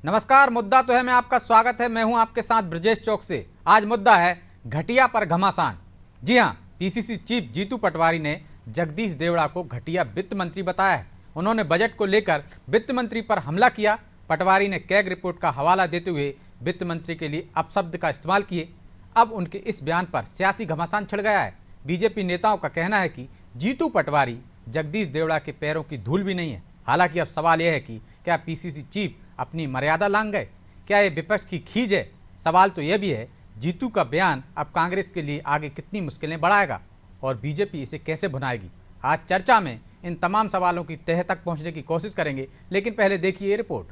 नमस्कार। मुद्दा तो है में आपका स्वागत है। मैं हूं आपके साथ ब्रजेश चौक से। आज मुद्दा है घटिया पर घमासान। जी हां, पीसीसी चीफ जीतू पटवारी ने जगदीश देवड़ा को घटिया वित्त मंत्री बताया है। उन्होंने बजट को लेकर वित्त मंत्री पर हमला किया। पटवारी ने कैग रिपोर्ट का हवाला देते हुए वित्त मंत्री के लिए अपशब्द का इस्तेमाल किए। अब उनके इस बयान पर सियासी घमासान छिड़ गया है। बीजेपी नेताओं का कहना है कि जीतू पटवारी जगदीश देवड़ा के पैरों की धूल भी नहीं है। हालांकि अब सवाल यह है कि क्या पीसीसी चीफ अपनी मर्यादा लांघ गए? क्या ये विपक्ष की खींच है? सवाल तो यह भी है, जीतू का बयान अब कांग्रेस के लिए आगे कितनी मुश्किलें बढ़ाएगा और बीजेपी इसे कैसे भुनाएगी? आज चर्चा में इन तमाम सवालों की तह तक पहुंचने की कोशिश करेंगे, लेकिन पहले देखिए ये रिपोर्ट।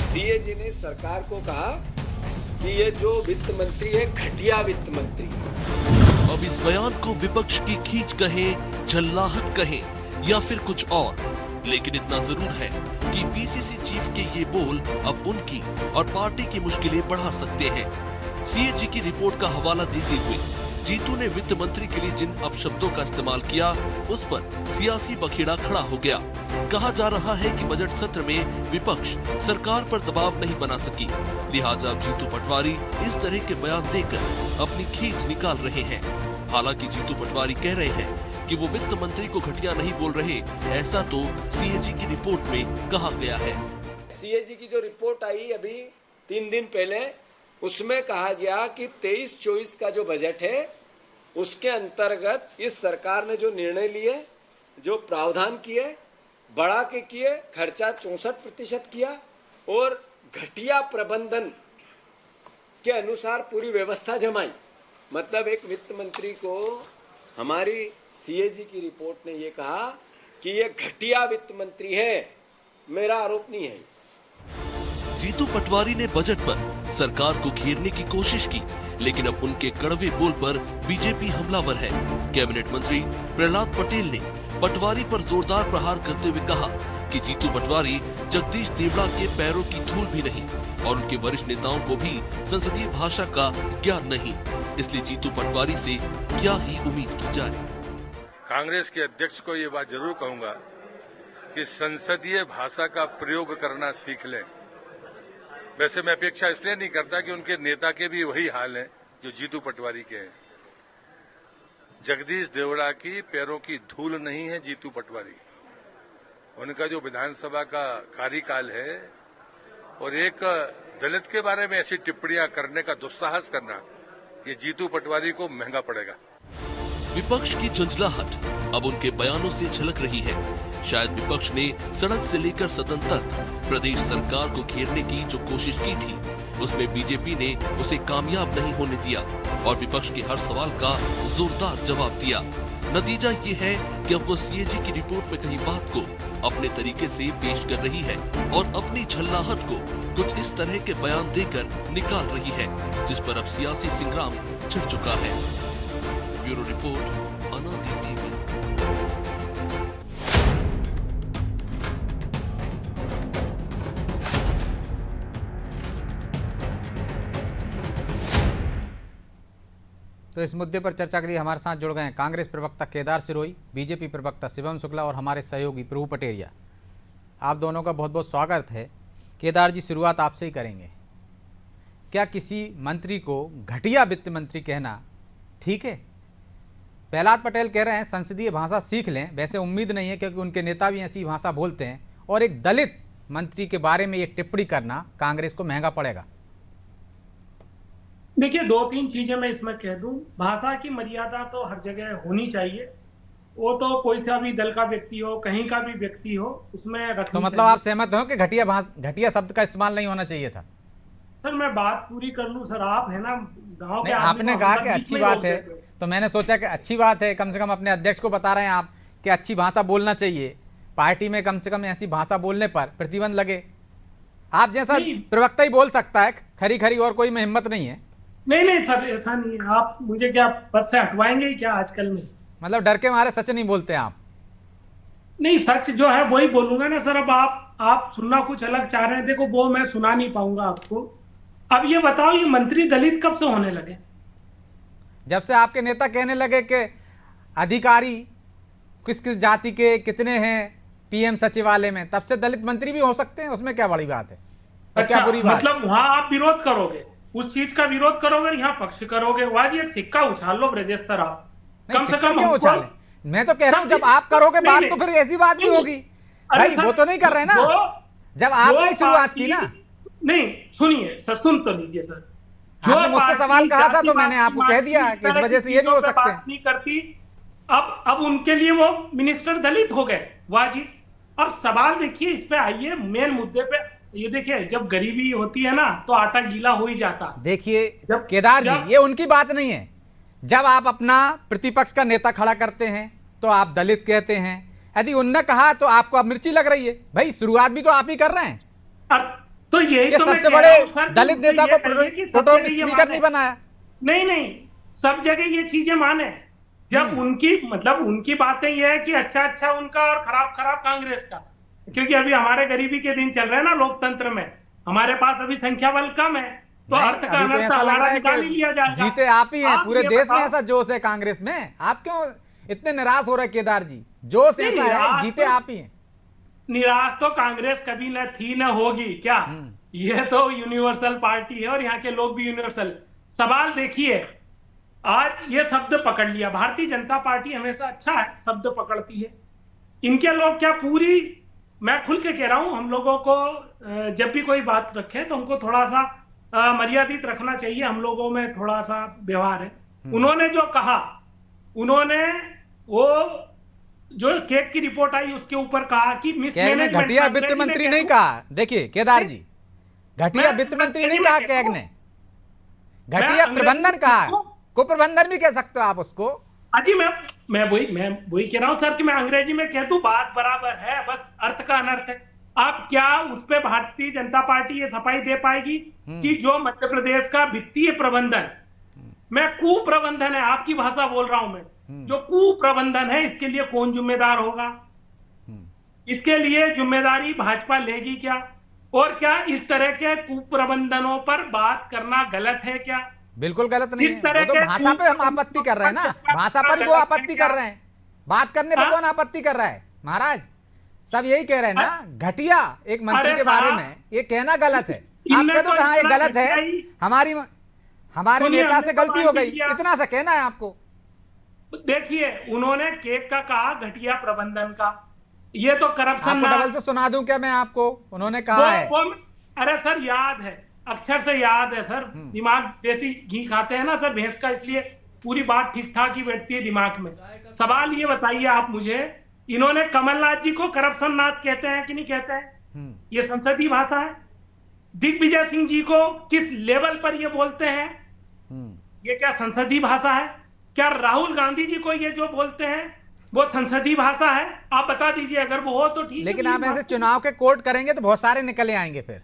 सीएजी ने सरकार को कहा कि ये जो वित्त मंत्री है घटिया वित्त मंत्री है। अब इस बयान को विपक्ष की खींच कहें, झल्लाहट कहें या फिर कुछ और, लेकिन इतना जरूर है कि पीसीसी चीफ के ये बोल अब उनकी और पार्टी की मुश्किलें बढ़ा सकते हैं। सीएजी की रिपोर्ट का हवाला देते हुए जीतू ने वित्त मंत्री के लिए जिन अपशब्दों का इस्तेमाल किया, उस पर सियासी बखेड़ा खड़ा हो गया। कहा जा रहा है कि बजट सत्र में विपक्ष सरकार पर दबाव नहीं बना सकी, लिहाजा जीतू पटवारी इस तरह के बयान देकर अपनी खींच निकाल रहे हैं। हालांकि जीतू पटवारी कह रहे हैं कि वो वित्त मंत्री को घटिया नहीं बोल रहे, ऐसा तो सीएजी की रिपोर्ट में कहा गया है। सीएजी की जो रिपोर्ट आई अभी 3 दिन पहले, उसमें कहा गया कि 23-24 का जो बजट है उसके अंतर्गत इस सरकार ने जो निर्णय लिए, जो प्रावधान किए, बढ़ा के किए, खर्चा 64% किया और घटिया प्रबंधन के अनुसार पूरी व्यवस्था जमाई। मतलब एक वित्त मंत्री को हमारी सीएजी की रिपोर्ट ने ये कहा कि ये घटिया वित्त मंत्री है। मेरा आरोप नहीं है। जीतू पटवारी ने बजट पर सरकार को घेरने की कोशिश की, लेकिन अब उनके कड़वे बोल पर बीजेपी हमलावर है। कैबिनेट मंत्री प्रहलाद पटेल ने पटवारी पर जोरदार प्रहार करते हुए कहा कि जीतू पटवारी जगदीश देवड़ा के पैरों की धूल भी नहीं और उनके वरिष्ठ नेताओं को भी संसदीय भाषा का ज्ञान नहीं, इसलिए जीतू पटवारी से क्या ही उम्मीद की जाए। कांग्रेस के अध्यक्ष को ये बात जरूर कहूंगा कि संसदीय भाषा का प्रयोग करना सीख लें। वैसे मैं अपेक्षा इसलिए नहीं करता कि उनके नेता के भी वही हाल है जो जीतू पटवारी के हैं। जगदीश देवड़ा की पैरों की धूल नहीं है जीतू पटवारी। उनका जो विधानसभा का कार्यकाल है और एक दलित के बारे में ऐसी टिप्पणियां करने का दुस्साहस करना, ये जीतू पटवारी को महंगा पड़ेगा। विपक्ष की झंझलाहट अब उनके बयानों से झलक रही है। शायद विपक्ष ने सड़क से लेकर सदन तक प्रदेश सरकार को घेरने की जो कोशिश की थी, उसमें बीजेपी ने उसे कामयाब नहीं होने दिया और विपक्ष के हर सवाल का जोरदार जवाब दिया। नतीजा ये है कि अब वो सीएजी की रिपोर्ट में कही बात को अपने तरीके से पेश कर रही है और अपनी झल्लाहट को कुछ इस तरह के बयान देकर निकाल रही है, जिस पर अब सियासी संग्राम छिड़ चुका है। ब्यूरो रिपोर्ट, अनादि टीवी। तो इस मुद्दे पर चर्चा के लिए हमारे साथ जुड़ गए हैं कांग्रेस प्रवक्ता केदार सिरोही, बीजेपी प्रवक्ता शिवम शुक्ला और हमारे सहयोगी प्रभु पटेरिया। आप दोनों का बहुत बहुत स्वागत है। केदार जी, शुरुआत आपसे ही करेंगे। क्या किसी मंत्री को घटिया वित्त मंत्री कहना ठीक है? प्रहलाद पटेल कह रहे हैं संसदीय भाषा सीख लें। वैसे उम्मीद नहीं है क्योंकि उनके नेता भी ऐसी भाषा बोलते हैं, और एक दलित मंत्री के बारे में ये टिप्पणी करना कांग्रेस को महंगा पड़ेगा। देखिए, 2-3 चीजें मैं इसमें कह दूं। भाषा की मर्यादा तो हर जगह होनी चाहिए। वो तो कोई सा भी दल का व्यक्ति हो, कहीं का भी व्यक्ति हो, उसमें रखनी तो मतलब आप सहमत हो कि घटिया शब्द का इस्तेमाल नहीं होना चाहिए था? सर, मैं बात पूरी कर लूं। सर, आप है ना गांव के, आपने कहा कि अच्छी बात है, तो मैंने सोचा कि अच्छी बात है, कम से कम अपने अध्यक्ष को बता रहे हैं आप कि अच्छी भाषा बोलना चाहिए। पार्टी में कम से कम ऐसी भाषा बोलने पर प्रतिबंध लगे। आप जैसा प्रवक्ता ही बोल सकता है, खरी खरी और कोई में हिम्मत नहीं है। नहीं सर, ऐसा नहीं है। आप मुझे क्या बस से हटवाएंगे क्या आजकल में? मतलब डर के मारे सच नहीं बोलते आप? नहीं, सच जो है वही बोलूंगा ना सर। अब आप सुनना कुछ अलग चाह रहे हैं, देखो वो मैं सुना नहीं पाऊंगा आपको। अब ये बताओ, ये मंत्री दलित कब से होने लगे? जब से आपके नेता कहने लगे कि अधिकारी किस किस जाति के कितने हैं पीएम सचिवालय में, तब से दलित मंत्री भी हो सकते हैं, उसमें क्या बड़ी बात है? और क्या बुरी बात? मतलब वहां आप विरोध करोगे, उस चीज का विरोध करोगे, यहाँ पक्ष करोगे। वहां जी एक सिक्का उछाल लो ब्रजेश सर, आप कम से कम क्यों उछाले? मैं तो कह रहा हूँ जब आप करोगे बात तो फिर ऐसी बात भी होगी। भाई वो तो नहीं कर रहे ना, जब आपने शुरुआत की ना। नहीं सुनिए सर, सुन तो लीजिए सर, आपने मुझसे सवाल कहा था तो मैंने आपको कह दिया कि इस वजह से ये भी हो सकते हैं। नहीं करती, अब उनके लिए वो मिनिस्टर दलित हो गए। वाह जी। अब सवाल देखिए, इस पे आइए मेन मुद्दे पे। ये देखिए, जब गरीबी होती है ना तो आटा गीला हो ही जाता। देखिए केदार जी, ये उनकी बात नहीं है। जब आप अपना प्रतिपक्ष का नेता खड़ा करते हैं तो आप दलित कहते हैं, यदि उनने कहा तो आपको अब मिर्ची लग रही है। भाई शुरुआत भी तो आप ही कर रहे हैं। तो यही तो सबसे बड़े दलित नेता को प्रोटेम स्पीकर नहीं बनाया। नहीं, सब जगह ये चीजें माने। जब उनकी मतलब उनकी बातें ये है कि अच्छा उनका और खराब कांग्रेस का, क्योंकि अभी हमारे गरीबी के दिन चल रहे हैं ना लोकतंत्र में, हमारे पास अभी संख्या बल कम है, तो अर्थ का अभी तो ऐसा लग रहा है कि लिया जाएगा। जीते आप ही हैं, पूरे देश में ऐसा जोश है कांग्रेस में। आप क्यों इतने निराश हो रहे केदार जी? जोश ऐसा है, जीते आप ही हैं। निराश तो कांग्रेस कभी न थी न होगी क्या? ये तो यूनिवर्सल पार्टी है और यहाँ के लोग भी यूनिवर्सल। सवाल देखिए, आज ये शब्द पकड़ लिया, भारतीय जनता पार्टी हमेशा अच्छा है शब्द पकड़ती है। इनके लोग क्या पूरी, मैं खुल के कह रहा हूं, हम लोगों को जब भी कोई बात रखे तो हमको थोड़ा सा मर्यादित रखना चाहिए। हम लोगों में थोड़ा सा व्यवहार है। उन्होंने जो कहा, उन्होंने वो जो केक की रिपोर्ट आई उसके ऊपर कहा कि मिसमैनेजमेंट, घटिया वित्त मंत्री नहीं कहा। देखिए केदार जी, घटिया वित्त मंत्री नहीं कहा कैग ने, घटिया प्रबंधन कहा। कुप्रबंधन भी कह सकते हो आप उसको। अजी मैं वही कह रहा हूं सर कि मैं अंग्रेजी में कह दूं, बात बराबर है, बस अर्थ का अनर्थ है। आप क्या उस पे भारतीय जनता पार्टी ये सफाई दे पाएगी कि जो मध्य प्रदेश का वित्तीय प्रबंधन, मैं कुप्रबंधन है, आपकी भाषा बोल रहा हूं मैं, जो कुप्रबंधन है इसके लिए कौन जिम्मेदार होगा? इसके लिए जिम्मेदारी भाजपा लेगी क्या? और क्या इस तरह के कुप्रबंधनों पर बात करना गलत है क्या? बिल्कुल गलत नहीं है। वो तो भाषा पे हम आपत्ति कर रहे हैं ना, भाषा पर ही वो आपत्ति कर रहे हैं। बात करने पे कौन आपत्ति कर रहा है महाराज? सब यही कह रहे हैं ना, घटिया एक मंत्री के बारे में ये कहना गलत है। आप कह दो कहाँ ये गलत है, हमारे नेता से गलती हो गई, इतना सा कहना है आपको। देखिए, उन्होंने केक का कहा घटिया प्रबंधन का, ये तो करप्शन। आपको डबल से सुना दूं क्या मैं आपको? उन्होंने कहा है। अरे सर याद है, अक्षर से याद है सर। दिमाग देसी घी खाते हैं ना सर भैंस का, इसलिए पूरी बात ठीक ठाक ही बैठती है दिमाग में। सवाल ये बताइए आप मुझे, इन्होंने कमलनाथ जी को करप्शन नाथ कहते हैं कि नहीं कहते हैं? ये संसदीय भाषा है। दिग्विजय सिंह जी को किस लेवल पर ये बोलते हैं? ये क्या संसदीय भाषा है? क्या राहुल गांधी जी को ये जो बोलते हैं वो संसदीय भाषा है? आप बता दीजिए, अगर वो हो तो ठीक है। लेकिन आप ऐसे चुनाव के कोर्ट करेंगे तो बहुत सारे निकले आएंगे फिर।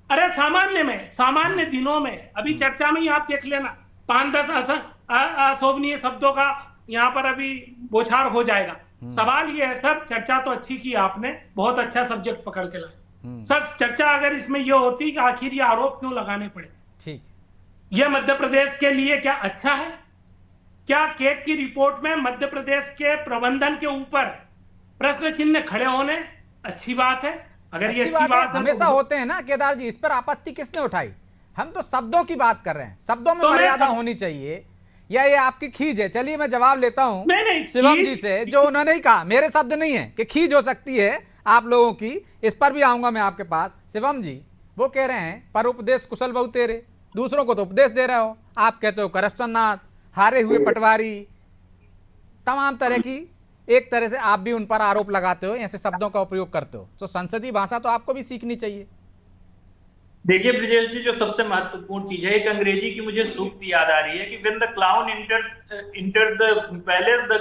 अरे सामान्य दिनों में, अभी चर्चा में ही आप देख लेना, 5-10 अशोभनीय शब्दों का यहाँ पर अभी बौछार हो जाएगा। सवाल ये है सर, चर्चा तो अच्छी की आपने, बहुत अच्छा सब्जेक्ट पकड़ के लाए सर। चर्चा अगर इसमें ये होती कि आखिर ये आरोप क्यों लगाने पड़े, ठीक, ये मध्य प्रदेश के लिए क्या अच्छा है? क्या केक की रिपोर्ट में मध्य प्रदेश के प्रबंधन के ऊपर प्रश्न चिन्ह खड़े होने अच्छी बात है? अगर ये अच्छी बात हमेशा होते हैं ना केदार जी, इस पर आपत्ति किसने उठाई? हम तो शब्दों की बात कर रहे हैं, शब्दों में तो मर्यादा होनी चाहिए, या ये आपकी खींच है? चलिए मैं जवाब लेता हूं शिवम जी से, जो उन्होंने ही कहा, मेरे शब्द नहीं है कि खींच हो सकती है आप लोगों की, इस पर भी आऊंगा मैं आपके पास। शिवम जी वो कह रहे हैं पर उपदेश कुशल बहु तेरे, दूसरों को तो उपदेश दे रहे हो। आप कहते हो करप्शन नाथ, हारे हुए पटवारी, तमाम तरह की एक तरह से आप भी उन पर आरोप लगाते हो, ऐसे शब्दों का उपयोग करते हो। तो संसदीय भाषा तो आपको भी सीखनी चाहिए। देखिए ब्रिजेश जी, जो सबसे महत्वपूर्ण चीज है, एक अंग्रेजी की मुझे सूक्ति याद आ रही है कि when the clown enters the palace, the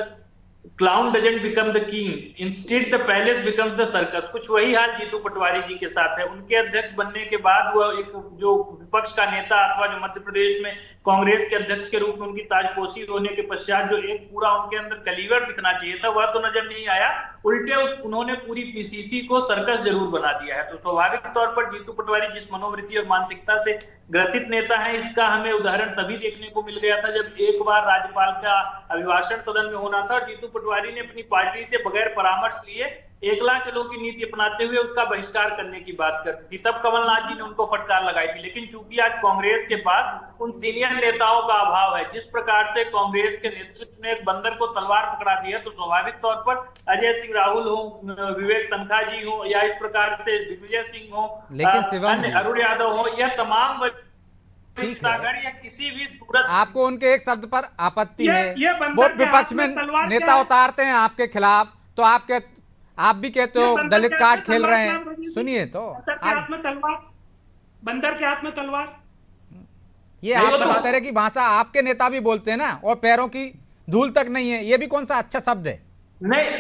clown doesn't become the king, instead the palace becomes the circus। कुछ वही हाल जीतू पटवारी जी के साथ है। उनके अध्यक्ष बनने के बाद वो एक जो विपक्ष का नेता अथवा जो मध्य प्रदेश में कांग्रेस के अध्यक्ष के रूप में उनकी ताजपोशी होने के पश्चात जो एक पूरा उनके अंदर कलीवर दिखना चाहिए था वह तो नजर नहीं आया। उल्टे उन्होंने पूरी पीसीसी को सर्कस जरूर बना दिया है। तो स्वाभाविक तौर पर जीतू पटवारी जिस मनोवृत्ति और मानसिकता से ग्रसित नेता है, इसका हमें उदाहरण तभी देखने को मिल गया था जब एक बार राज्यपाल का अभिभाषण सदन में होना था और जीतू पटवारी ने अपनी पार्टी से बगैर परामर्श लिए एकला चलो की नीति अपनाते हुए उसका बहिष्कार करने की बात करती थी। तब कमलनाथ जी ने उनको फटकार लगाई थी। लेकिन चूंकि आज कांग्रेस के पास उन सीनियर नेताओं का अभाव है, जिस प्रकार से कांग्रेस के नेतृत्व ने एक बंदर को तलवार पकड़ा दिया, तो स्वाभाविक तौर पर अजय सिंह राहुल हो, विवेक तनखा जी हो या इस प्रकार से दिग्विजय सिंह हो, लेकिन अरुण यादव हो, यह तमाम ठीक है, या किसी भी सूरत आपको उनके एक शब्द पर आपत्ति है, ये वो विपक्ष में नेता उतारते हैं आपके खिलाफ, तो आप भी कहते हो दलित कार्ड खेल रहे हैं। सुनिए तो बंदर के हाथ में तलवार, ये आप इस तरह की भाषा आपके नेता भी बोलते हैं ना, और पैरों की धूल तक नहीं है, ये भी कौन सा अच्छा शब्द है? नहीं,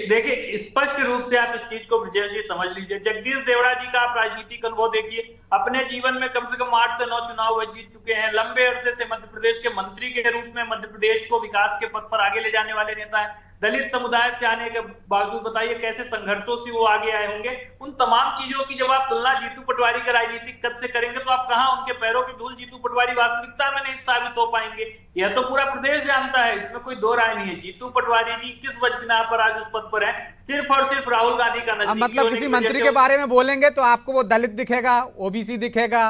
देखिए स्पष्ट रूप से आप इस चीज को ब्रजेश जी समझ लीजिए। जगदीश देवड़ा जी का आप राजनीतिक अनुभव देखिए, अपने जीवन में कम से कम 8 से 9 चुनाव वह जीत चुके हैं। लंबे अरसे से मध्य प्रदेश के मंत्री के रूप में मध्य प्रदेश को विकास के पथ पर आगे ले जाने वाले नेता है। दलित समुदाय से आने के बावजूद बताइए कैसे संघर्षों से वो आगे आए होंगे। उन तमाम चीजों की जब आप तुलना जीतू पटवारी के राजनीतिक कद से करेंगे तो आप कहां उनके पैरों की धूल जीतू पटवारी वास्तविकता में नहीं साबित हो पाएंगे। यह तो पूरा प्रदेश जानता है, इसमें कोई दो राय नहीं है। जीतू पटवारी जी किस वजह पर आज उस पद पर है, सिर्फ और सिर्फ राहुल गांधी का नजदीकी मतलब किसी मंत्री के बारे में बोलेंगे तो आपको वो दलित दिखेगा, ओबीसी दिखेगा,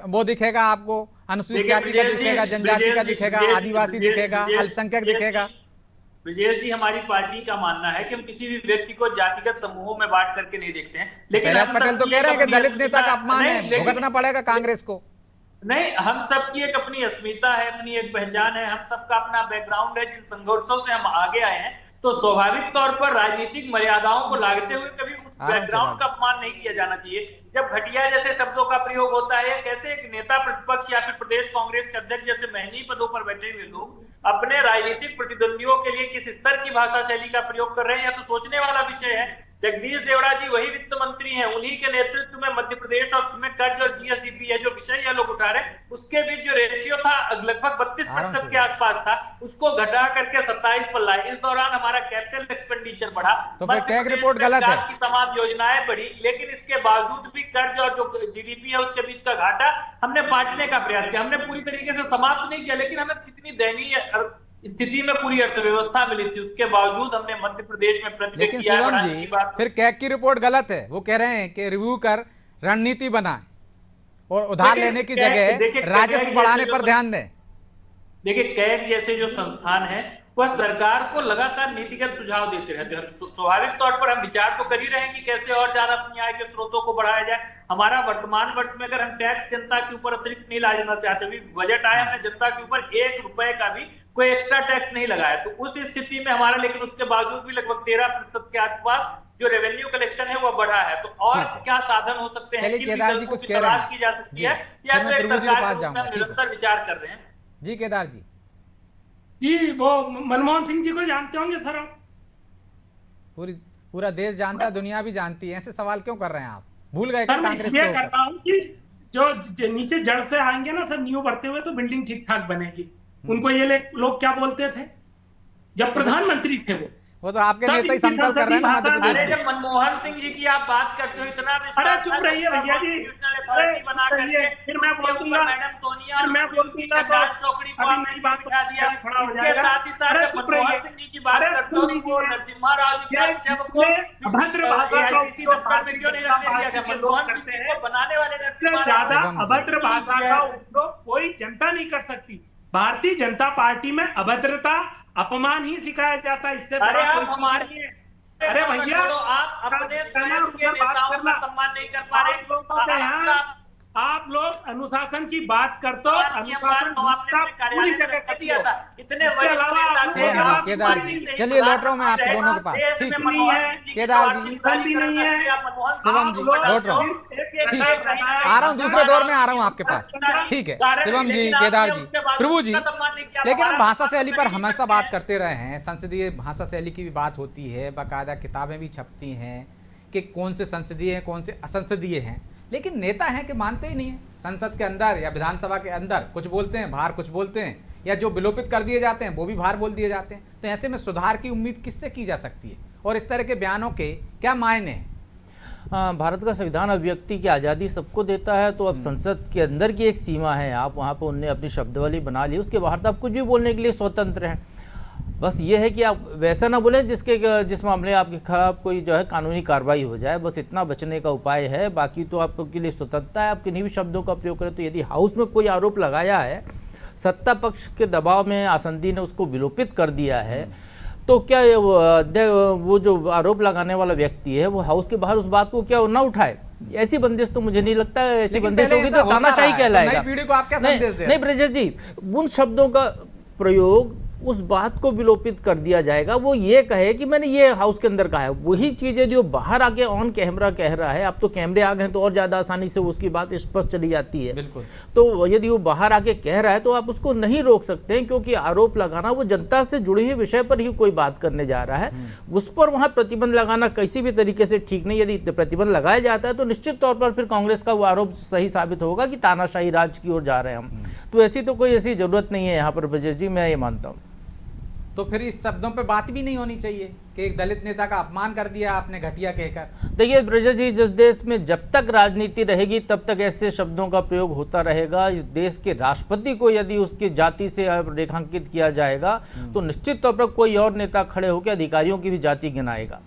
वो दिखेगा, आपको अनुसूचित जाति का दिखेगा, जनजाति का दिखेगा, आदिवासी दिखेगा, अल्पसंख्यक दिखेगा। ब्रजेश जी, हमारी पार्टी का मानना है कि हम किसी भी व्यक्ति को जातिगत समूहों में बांट करके नहीं देखते हैं। लेकिन पटेल तो कह रहे हैं कि दलित नेता का अपमान है, भुगतना पड़ेगा कांग्रेस को। नहीं, हम सबकी एक अपनी अस्मिता है, अपनी एक पहचान है, हम सबका अपना बैकग्राउंड है, जिन संघर्षों से हम आगे आए हैं। तो स्वाभाविक तौर पर राजनीतिक मर्यादाओं को लागते हुए कभी उस बैकग्राउंड का अपमान नहीं किया जाना चाहिए। जब घटिया जैसे शब्दों का प्रयोग होता है, कैसे एक नेता प्रतिपक्ष या फिर प्रदेश कांग्रेस के अध्यक्ष जैसे महंगी पदों पर बैठे हुए लोग अपने राजनीतिक प्रतिद्वंदियों के लिए किस स्तर की भाषा शैली का प्रयोग कर रहे हैं, यह तो सोचने वाला विषय है। जगदीश देवड़ा जी वही वित्त मंत्री हैं, उन्हीं के नेतृत्व में मध्य प्रदेश और में कर्ज और जीएसडीपी है जो विषय यह लोग उठा रहे हैं, उसके बीच जो रेशियो था लगभग 32% के आसपास था, उसको घटा करके 27 पर लाए। इस दौरान हमारा कैपिटल एक्सपेंडिचर बढ़ा, तो कैग रिपोर्ट गलत है, की तमाम योजनाएं बढ़ी, लेकिन इसके बावजूद भी कर्ज और जो जीडीपी है उसके बीच का घाटा हमने बांटने का प्रयास किया। हमने पूरी तरीके से समाप्त नहीं किया, लेकिन हमें कितनी दयनीय स्थिति में पूरी अर्थव्यवस्था मिली थी, उसके बावजूद हमने मध्य प्रदेश में प्रतिक्रिया। लेकिन शिवम जी, फिर कैग की रिपोर्ट गलत है। वो कह रहे हैं कि रिव्यू कर रणनीति बनाए और उधार लेने की जगह राजस्व बढ़ाने पर ध्यान दें। देखिए, कैग जैसे जो संस्थान है वह सरकार को लगातार नीतिगत सुझाव देते रहते हैं। स्वाभाविक तौर पर हम विचार तो कर ही रहे हैं कि कैसे और ज्यादा अपनी आय के स्रोतों को बढ़ाया जाए। हमारा वर्तमान वर्ष में अगर हम टैक्स जनता के ऊपर अतिरिक्त नहीं लाना चाहते, भी बजट आया हमने जनता के ऊपर 1 रुपए का भी कोई एक्स्ट्रा टैक्स नहीं लगाया, तो उस स्थिति में हमारा, लेकिन उसके बावजूद भी लगभग 13% के आसपास जो रेवेन्यू कलेक्शन है वह बढ़ा है। तो और क्या साधन हो सकते हैं, केदार जी कुछ कह रहे हैं की जा सकती है, या तो सरकार निरंतर विचार कर रहे हैं। जी केदार जी, जी वो मनमोहन सिंह जी को जानते होंगे सर आप? पूरा देश जानता है, दुनिया भी जानती है, ऐसे सवाल क्यों कर रहे हैं आप? भूल गए क्या कांग्रेस ये करता हूं कि जो नीचे जड़ से आएंगे ना सर, नींव भरते हुए तो बिल्डिंग ठीक ठाक बनेगी। उनको ये लोग क्या बोलते थे जब प्रधानमंत्री थे? वो तो आपके नेता ही समतल कर रहे हैं ना मध्य प्रदेश में। जब मनमोहन सिंह जी की आप बात करते हो, इतना अरे चुप रहिए भैया जी, फिर मैं बोल दूंगा, मैडम सोनिया, मैं बोल दूंगा तो चौकड़ी को अभी नई बात दिखा दिया, खड़ा हो इसके जाएगा। साथ ही साथ जब मनमोहन सिंह जी की बात करते हो तो नरसिम्हा राव जी के अभद्र भाषा का उपयोग क्यों नहीं रखने दिया गया? मनमोहन सिंह जी को बनाने वाले नरसिम्हा ज्यादा अभद्र भाषा का उपयोग कोई जनता नहीं कर सकती। भारतीय जनता पार्टी में अभद्रता, अपमान ही सिखाया जाता है, इससे बड़ा कोई हमारी है। अरे भैया, आप अपने स्वयं के नेताओं का सम्मान नहीं कर पा रहे। आप लोग अनुशासन की बात करते हो, अनुशासन पूरी जगह कर दिया था। इतने केदार जी, चलिए लौट रहा हूँ मैं आप दोनों के पास। ठीक है केदार जी, नहीं है शिवम जी, लौट रहा हूँ, ठीक आ रहा हूँ, दूसरे दौर में आ रहा हूँ आपके पास। ठीक है शिवम जी, केदार जी, प्रभु जी, लेकिन हम भाषा शैली पर हमेशा बात करते रहे हैं, संसदीय भाषा शैली की भी बात होती है, बाकायदा किताबें भी छपती हैं कि कौन से संसदीय हैं, कौन से असंसदीय हैं। लेकिन नेता हैं कि मानते ही नहीं है। संसद के अंदर या विधानसभा के अंदर कुछ बोलते हैं, बाहर कुछ बोलते हैं, या जो विलोपित कर दिए जाते हैं वो भी बाहर बोल दिए जाते हैं। तो ऐसे में सुधार की उम्मीद किससे की जा सकती है और इस तरह के बयानों के क्या मायने हैं? भारत का संविधान अभिव्यक्ति की आज़ादी सबको देता है, तो अब संसद के अंदर की एक सीमा है, आप वहाँ पर उनने अपनी शब्दावली बना ली, उसके बाहर तो आप कुछ भी बोलने के लिए स्वतंत्र हैं। बस ये है कि आप वैसा ना बोलें जिस मामले आपके खिलाफ कोई जो है कानूनी कार्रवाई हो जाए, बस इतना बचने का उपाय है। बाकी तो आपके लिए स्वतंत्रता है, आप किन्हीं भी शब्दों का प्रयोग करें। तो यदि हाउस में कोई आरोप लगाया है, सत्ता पक्ष के दबाव में आसंदी ने उसको विलोपित कर दिया है, तो क्या वो जो आरोप लगाने वाला व्यक्ति है वो हाउस के बाहर उस बात को क्या ना उठाए? ऐसी बंदिश तो मुझे नहीं लगता है। ऐसी बंदिश होगी तो तानाशाही कहलाएगा। नई पीढ़ी को आप क्या संदेश दे रहे हैं? नहीं ब्रजेश जी, उन शब्दों का प्रयोग उस बात को विलोपित कर दिया जाएगा। वो ये कहे कि मैंने ये हाउस के अंदर कहा है, वही चीज़ है जो बाहर आके ऑन कैमरा कह रहा है। अब तो कैमरे आ गए हैं तो और ज़्यादा आसानी से उसकी बात स्पष्ट चली जाती है। बिल्कुल। तो यदि वो बाहर आके कह रहा है तो आप उसको नहीं रोक सकते हैं, क्योंकि आरोप लगाना वो जनता से जुड़े हुए विषय पर ही कोई बात करने जा रहा है, उस पर वहाँ प्रतिबंध लगाना किसी भी तरीके से ठीक नहीं। यदि प्रतिबंध लगाया जाता है तो निश्चित तौर पर फिर कांग्रेस का वो आरोप सही साबित होगा कि तानाशाही राज की ओर जा रहे हैं हम। तो ऐसी तो कोई ऐसी जरूरत नहीं है यहाँ पर ब्रजेश जी, मैं ये मानता हूँ। तो फिर इस शब्दों पे बात भी नहीं होनी चाहिए कि एक दलित नेता का अपमान कर दिया आपने घटिया कहकर। देखिए ब्रजेश जी, जिस देश में जब तक राजनीति रहेगी तब तक ऐसे शब्दों का प्रयोग होता रहेगा। इस देश के राष्ट्रपति को यदि उसकी जाति से रेखांकित किया जाएगा तो निश्चित तौर पर कोई और नेता खड़े होकर अधिकारियों की भी जाति गिनाएगा।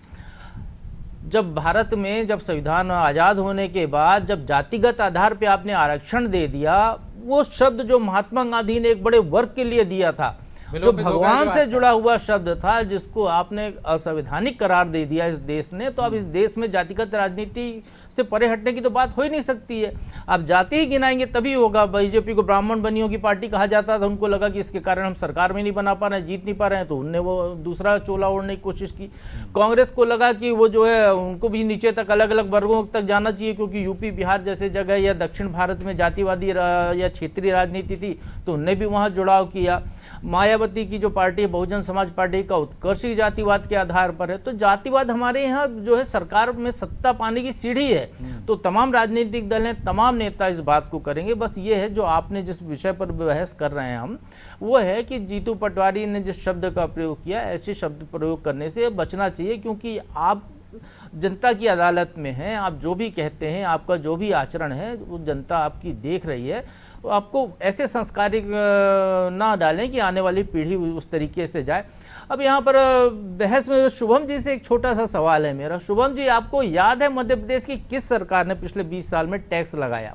जब भारत में जब संविधान आज़ाद होने के बाद जब जातिगत आधार पर आपने आरक्षण दे दिया, वो शब्द जो महात्मा गांधी ने एक बड़े वर्ग के लिए दिया था, जो भगवान से जुड़ा हुआ शब्द था, जिसको आपने असंवैधानिक करार दे दिया इस देश ने, तो अब इस देश में जातिगत राजनीति से परे हटने की तो बात हो ही नहीं सकती है। अब जाति ही गिनाएंगे तभी होगा। बीजेपी को ब्राह्मण बनियों की पार्टी कहा जाता था, उनको लगा कि इसके कारण हम सरकार में नहीं बना पा रहे हैं, जीत नहीं पा रहे हैं, तो उनने वो दूसरा चोला ओढ़ने की कोशिश की। कांग्रेस को लगा कि वो जो है उनको भी नीचे तक अलग अलग वर्गों तक जाना चाहिए, क्योंकि यूपी बिहार जैसे जगह या दक्षिण भारत में जातिवादी या क्षेत्रीय राजनीति थी, तो उनने भी वहाँ जुड़ाव किया। मायावती की जो पार्टी है बहुजन समाज पार्टी का उत्कर्ष ही जातिवाद के आधार पर है। तो जातिवाद हमारे यहाँ जो है सरकार में सत्ता पाने की सीढ़ी है, तो तमाम राजनीतिक दल हैं, तमाम नेता इस बात को करेंगे। बस ये है जो आपने जिस विषय पर बहस कर रहे हैं हम, वो है कि जीतू पटवारी ने जिस शब्द का प्रयोग किया, ऐसे शब्द प्रयोग करने से बचना चाहिए, क्योंकि आप जनता की अदालत में हैं। आप जो भी कहते हैं, आपका जो भी आचरण है, वो जनता आपकी देख रही है। तो आपको ऐसे संस्कारिक ना डालें कि आने वाली पीढ़ी उस तरीके से जाए। अब यहाँ पर बहस में शुभम जी से एक छोटा सा सवाल है मेरा। शुभम जी, आपको याद है मध्य प्रदेश की किस सरकार ने पिछले 20 साल में टैक्स लगाया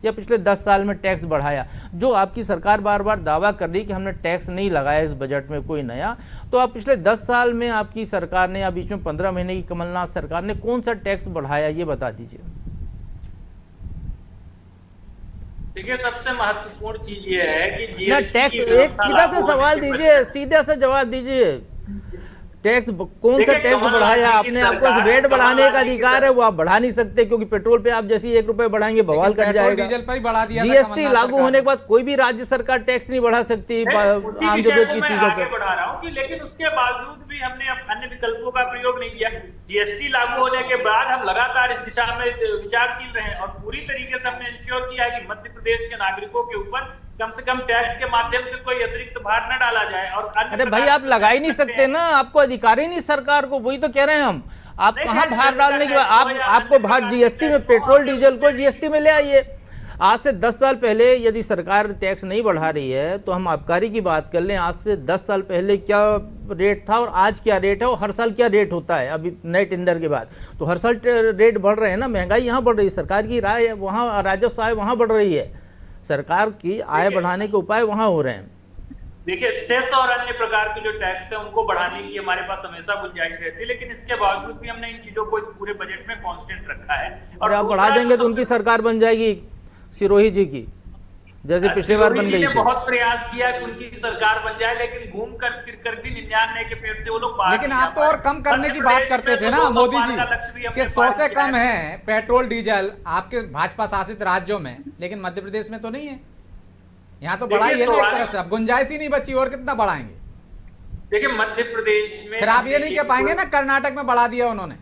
या पिछले 10 साल में टैक्स बढ़ाया? जो आपकी सरकार बार बार दावा कर रही कि हमने टैक्स नहीं लगाया इस बजट में कोई नया, तो आप पिछले 10 साल में आपकी सरकार ने या बीच में 15 महीने की कमलनाथ सरकार ने कौन सा टैक्स बढ़ाया, ये बता दीजिए। देखिए, सबसे महत्वपूर्ण चीज ये है कि ना जीएसटी टैक्स, एक सीधा सा सवाल दीजिए, सीधा सा जवाब दीजिए। टैक्स कौन सा टैक्स बढ़ाया आपने? आपको वेट बढ़ाने का अधिकार है, वो आप बढ़ा नहीं सकते, क्योंकि पेट्रोल पे आप जैसे 1 रुपए बढ़ाएंगे बवाल कट जाएगा। डीजल पर ही बढ़ा दिया। जीएसटी लागू होने के बाद कोई भी राज्य सरकार टैक्स नहीं बढ़ा सकती आम जरूरत की चीजों पर। बढ़ा रहा हूँ कि लेकिन उसके बावजूद भी हमने अन्य विकल्पों का प्रयोग नहीं किया। जीएसटी लागू होने के बाद हम लगातार इस दिशा में विचारशील रहे और पूरी तरीके से हमने इंश्योर किया है कि मध्य प्रदेश के नागरिकों के ऊपर कम से कम टैक्स के माध्यम से कोई अतिरिक्त भार न डाला जाए। और अरे भाई, आप लगा ही नहीं सकते ना, आपको अधिकार ही नहीं सरकार को, वही तो कह रहे हैं हम। आप कहाँ भार डालने के बाद आपको भार जीएसटी में, पेट्रोल डीजल को जीएसटी में ले आइए। आज से 10 साल पहले यदि सरकार टैक्स नहीं बढ़ा रही है तो हम आबकारी की बात कर लें, आज से 10 साल पहले क्या रेट था और आज क्या रेट है, और हर साल क्या रेट होता है अभी नए टेंडर के बाद। तो हर साल रेट बढ़ रहे हैं ना, महंगाई यहाँ बढ़ रही है, सरकार की राय है वहाँ, राजस्व आय वहाँ बढ़ रही है, सरकार की आय बढ़ाने के उपाय वहाँ हो रहे हैं। देखिए, सेस और अन्य प्रकार के जो टैक्स थे उनको बढ़ाने की हमारे पास हमेशा गुंजाइश रहती है, लेकिन इसके बावजूद भी हमने इन चीजों को इस पूरे बजट में कांस्टेंट रखा है। और आप बढ़ा देंगे तो उनकी सरकार बन जाएगी सिरोही जी की, जैसे पिछली बार बन गई थी। बहुत प्रयास किया कि उनकी सरकार बन जाए, लेकिन घूम कर फिर कर भी 99 के पेड़ से वो लोग बाहर। लेकिन आप तो और कम करने की बात करते थे ना मोदी जी कि 100 से कम है पेट्रोल डीजल आपके भाजपा शासित राज्यों में, लेकिन मध्य प्रदेश में तो नहीं है। यहाँ तो बढ़ाई है ना एक तरफ से, अब गुंजाइश ही नहीं बची, और कितना बढ़ाएंगे? देखिए, मध्य प्रदेश में फिर आप ये नहीं कह पाएंगे ना कर्नाटक में बढ़ा दिया उन्होंने।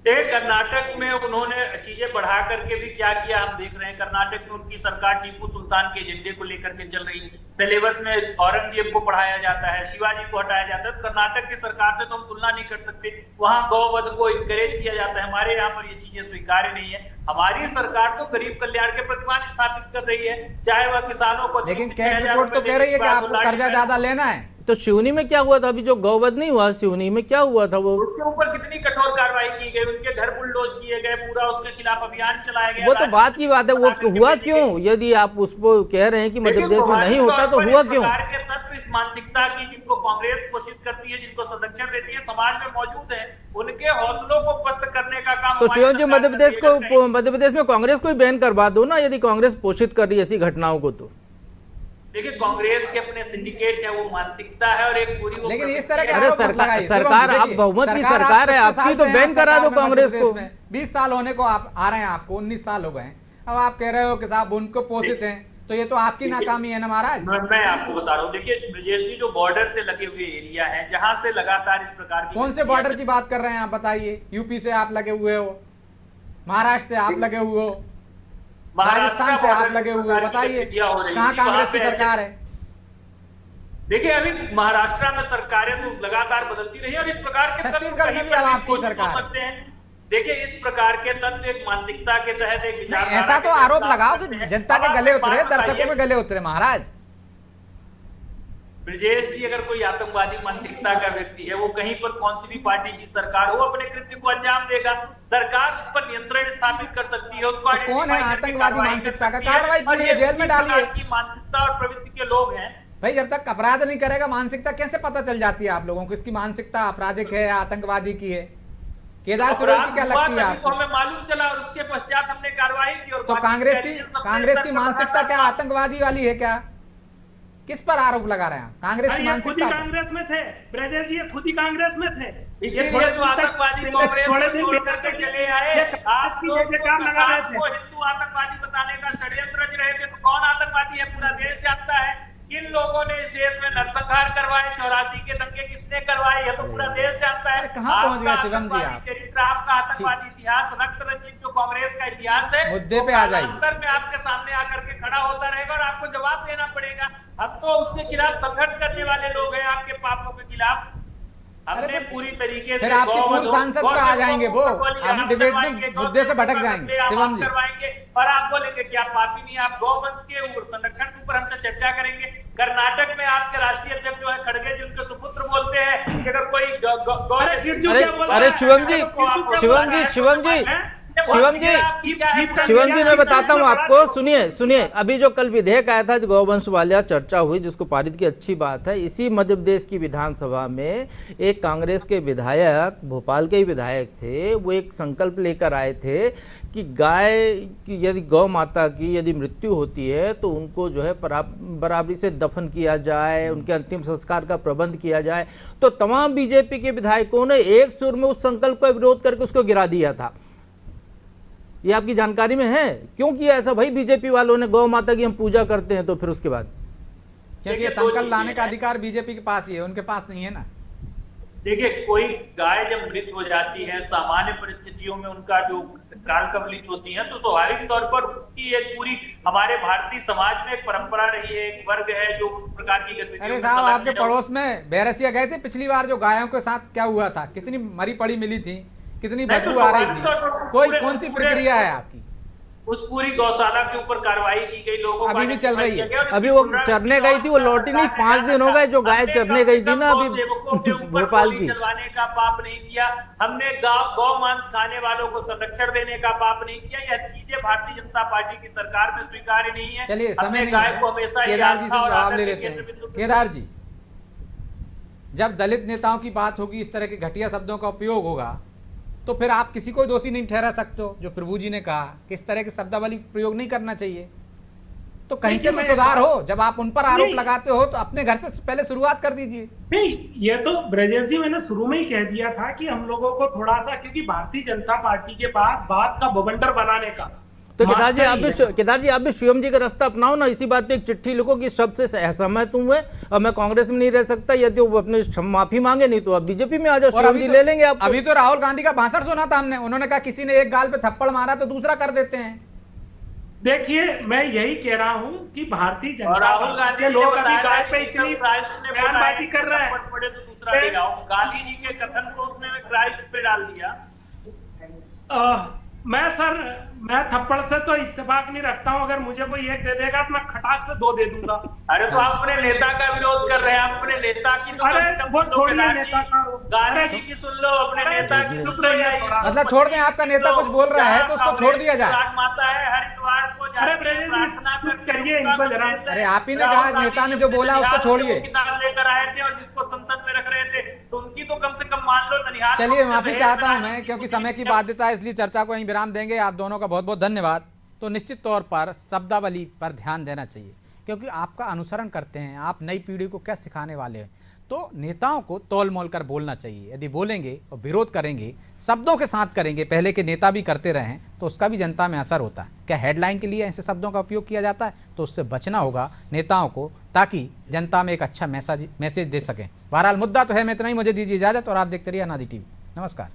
कर्नाटक में उन्होंने चीजें बढ़ा करके भी क्या किया हम देख रहे हैं। कर्नाटक में उनकी सरकार टीपू सुल्तान के एजेंडे को लेकर के चल रही है। सिलेबस में औरंगजेब को पढ़ाया जाता है, शिवाजी को हटाया जाता है। तो कर्नाटक की सरकार से तो हम तुलना नहीं कर सकते। वहां गौवध को इंकरेज किया जाता है, हमारे यहाँ पर ये चीजें स्वीकार्य नहीं है। हमारी सरकार तो गरीब कल्याण के प्रतिमान स्थापित कर रही है, चाहे वह किसानों को। लेकिन कैग रिपोर्ट तो कह रही है कि आपको कर्जा ज्यादा लेना है। तो सिवनी में क्या हुआ था? अभी जो गौवध नहीं हुआ सिवनी में, क्या हुआ था? वो उसके ऊपर कितनी कठोर कार्रवाई की गई, उनके घर बुलडोज किए गए, पूरा उसके खिलाफ अभियान चलाया गया। वो तो बात की बात है, वो हुआ क्यों? यदि आप उसको कह रहे हैं कि मध्य प्रदेश में नहीं होता तो हुआ क्यों? के तत्व इस मानसिकता की जिनको कांग्रेस पोषित करती है, जिनको संरक्षण देती है, समाज में मौजूद है, उनके हौसलों को पस्त करने का काम। तो शिवम जी, मध्य प्रदेश में कांग्रेस को ही बैन करवा दो ना, यदि कांग्रेस पोषित कर रही है ऐसी घटनाओं को। तो देखिए, कांग्रेस के अपने सिंडिकेट है, वो मानसिकता है और एक पूरी। लेकिन इस तरह के अरे सरकार, आप बहुमत की सरकार है आपकी, तो बैन करा दो कांग्रेस को। 20 साल होने को आप आ रहे हैं, आपको 19 साल हो गए, अब आप कह रहे हो कि साहब उनको पोषित हैं, तो ये तो आपकी नाकामी है ना महाराज। मैं आपको बता रहा हूँ, देखिए ब्रजेश जी, जो बॉर्डर से लगे हुए एरिया है, जहाँ से लगातार इस प्रकार की। कौन से बॉर्डर की बात कर रहे हैं आप बताइए? यूपी से आप लगे हुए हो, महाराष्ट्र से आप लगे हुए हो, राजस्थान से आप लगे हुए हो, बताइए कहाँ कांग्रेस की सरकार है? देखिए, अभी महाराष्ट्र में सरकारें तो लगातार बदलती रही और इस प्रकार के छत्तीसगढ़ में भी अब आपकी सरकार है। देखिए, इस प्रकार के तत्व एक मानसिकता के तहत एक विचारधारा। ऐसा तो आरोप लगाओ कि जनता के गले उतरे, दर्शकों के गले उतरे महाराज। ब्रजेश जी, अगर कोई आतंकवादी मानसिकता का व्यक्ति है, वो कहीं पर कौन सी भी पार्टी की सरकार हो, अपने कृत्य को अंजाम देगा। सरकार उस पर नियंत्रण स्थापित कर सकती है। उसको तो कौन है आतंकवादी मानसिकता का? कार्रवाई कीजिए, जेल में डालिए। मानसिकता और प्रवृत्ति के लोग हैं भाई। जब तक अपराध नहीं करेगा मानसिकता कैसे पता चल जाती है आप लोगों को? इसकी मानसिकता आपराधिक है, आतंकवादी की है? केदार सुरेश की क्या लगती है आपको? हमें मालूम चला और उसके पश्चात हमने कार्रवाई की। और तो कांग्रेस की मानसिकता क्या आतंकवादी वाली है क्या? किस पर आरोप लगा रहे हैं? कांग्रेस की मानसिकता? कांग्रेस में थे ब्रजेश जी, खुद ही कांग्रेस में थे। ये थोड़े आतंकवादी थोड़े दिन लेकर चले आए। आप काम लगा रहे थे, हिंदू आतंकवादी बताने का षड्यंत्र रच रहे थे। तो कौन आतंकवादी है पूरा देश जानता है। किन लोगों ने इस देश में नरसंहार करवाए, 84 के दंगे किसने करवाए, यह तो पूरा देश जानता है। कहाँ पहुंच गए शिवम जी आप? चरित्र आपका, आतंकवादी इतिहास, रक्त रंजित जो कांग्रेस का इतिहास है, मुद्दे पे आ जाइए। अंतर में आपके सामने आकर के खड़ा होता रहेगा और आपको जवाब देना पड़ेगा। हम तो उसके खिलाफ संघर्ष करने वाले लोग हैं, आपके पापों के खिलाफ। हमने पूरी तरीके से फिर आपके पूर्व सांसद पे आ जाएंगे वो, हम डिबेट में मुद्दे से भटक जाएंगे शिवम जी। और आप बोलेंगे कि आप पापी नहीं, आप गौवंश के संरक्षण के ऊपर हमसे चर्चा करेंगे। कर्नाटक में आपके राष्ट्रीय अध्यक्ष जो है खड़गे जी, उनके सुपुत्र बोलते हैं कि अगर कोई अरे शिवम जी मैं बताता हूँ आपको, सुनिए। अभी जो कल विधेयक आया था, जो गौवंश वाला चर्चा हुई, जिसको पारित की, अच्छी बात है। इसी मध्य प्रदेश की विधानसभा में एक कांग्रेस के विधायक, भोपाल के ही विधायक थे, वो एक संकल्प लेकर आए थे कि गाय की, यदि गौ माता की यदि मृत्यु होती है तो उनको जो है बराबरी से दफन किया जाए, उनके अंतिम संस्कार का प्रबंध किया जाए। तो तमाम बीजेपी के विधायकों ने एक सुर में उस संकल्प का विरोध करके उसको गिरा दिया था। ये आपकी जानकारी में है? क्यों किया ऐसा भाई बीजेपी वालों ने? गौ माता की हम पूजा करते हैं, तो फिर उसके बाद क्योंकि ये संकल्प लाने का अधिकार बीजेपी के पास ही है, उनके पास नहीं है ना। देखिए, कोई गाय जब मृत हो जाती है, सामान्य परिस्थितियों में उनका जो काल कवलित होती है, तो स्वाभाविक तौर पर उसकी एक पूरी हमारे भारतीय समाज में एक परंपरा रही है, एक वर्ग है जो उस प्रकार की गतिविधियों। अरे साहब, आपके पड़ोस में बैरसिया गए थे पिछली बार, जो गायों के साथ क्या हुआ था? कितनी मरी पड़ी मिली थी, कितनी बदबू आ रही थी। कौन सी प्रक्रिया है आपकी? उस पूरी गौशाला के ऊपर कार्रवाई की गई, लोगों अभी भी चल रही है। अभी वो चरने गई थी, वो लौटी नहीं, 5 दिन हो गए जो गाय चरने गई थी ना अभी भोपाल की। चलवाने का पाप नहीं किया हमने, गौ मांस खाने वालों को संरक्षण देने का पाप नहीं किया। यह चीजें भारतीय जनता पार्टी की सरकार में स्वीकार्य नहीं है। चलिए, समय नहीं है, केदार जी से जवाब ले लेते हैं। केदार जी, जब दलित नेताओं की बात होगी, इस तरह के घटिया शब्दों का उपयोग होगा, तो फिर आप किसी को दोषी नहीं ठहरा सकते हो। जो प्रभु जी ने कहा कि इस तरह के शब्दावली प्रयोग नहीं करना चाहिए, तो कहीं से तो सुधार हो। जब आप उन पर आरोप लगाते हो तो अपने घर से पहले शुरुआत कर दीजिए। नहीं, ये तो ब्रजेश जी मैंने शुरू में ही कह दिया था कि हम लोगों को थोड़ा सा, क्योंकि भारतीय जनता पार्टी के पास बात का बवंडर बनाने का तो केदार जी आप भी शिवम जी का रास्ता अपनाओ ना, इसी बात पे एक चिट्ठी लिखो कि शब्द से असहमत हूं मैं और मैं कांग्रेस में नहीं रह सकता, यदि वो अपने माफी मांगे, नहीं तो आप बीजेपी में आ जाओ, शिवम जी ले लेंगे आप। अभी तो राहुल गांधी का भाषण सुना था हमने, उन्होंने कहा किसी ने एक गाल पे थप्पड़ मारा तो दूसरा कर देते हैं। देखिए मैं यही कह रहा हूं कि भारतीय और जनता राहुल गांधी के लोग अभी बताया गाय कि पे इतनी क्राइस्ट ने बयानबाजी कर रहे हैं। पड़े तो दूसरा ले आओ। गांधी जी के कथन को उसने क्राइस्ट पे डाल दिया। मैं थप्पड़ से तो इत्तेफाक नहीं रखता हूं, अगर मुझे कोई एक दे देगा तो मैं खटाक से 2 दे दूंगा। अरे तो आप अपने नेता का विरोध कर रहे हैं, आप अपने नेता की तो अरे कम से कम वो सुन लो। छोड़िए नेता का, गांधी जी की सुन लो, अपने नेता की सुन लो। मतलब छोड़ दें, आपका नेता कुछ बोल रहा है तो उसको छोड़ दिया जाए। माता है हरिद्वार को अरे ब्रजेश जी करिए इनको जरा। अरे आप ही ने कहा, नेता ने जो बोला उसको छोड़िए। किताब लेकर आए थे और जिसको संसद में रख रहे थे, तो उनकी तो कम से कम मान लो ननिहाल। चलिए माफी चाहता हूं मैं, क्योंकि समय की बाध्यता है, इसलिए चर्चा को यहीं विराम देंगे। आप दोनों का बहुत बहुत धन्यवाद। तो निश्चित तौर पर शब्दावली पर ध्यान देना चाहिए, क्योंकि आपका अनुसरण करते हैं, आप नई पीढ़ी को क्या सिखाने वाले हैं। तो नेताओं को तौल मोल कर बोलना चाहिए। यदि बोलेंगे और विरोध करेंगे, शब्दों के साथ करेंगे, पहले के नेता भी करते रहे हैं, तो उसका भी जनता में असर होता है। क्या हेडलाइन के लिए ऐसे शब्दों का उपयोग किया जाता है? तो उससे बचना होगा नेताओं को, ताकि जनता में एक अच्छा मैसेज दे सकें। बहरहाल मुद्दा तो है, मैं इतना ही, मुझे दीजिए इजाजत और आप देखते रहिए अनादि टीवी। नमस्कार।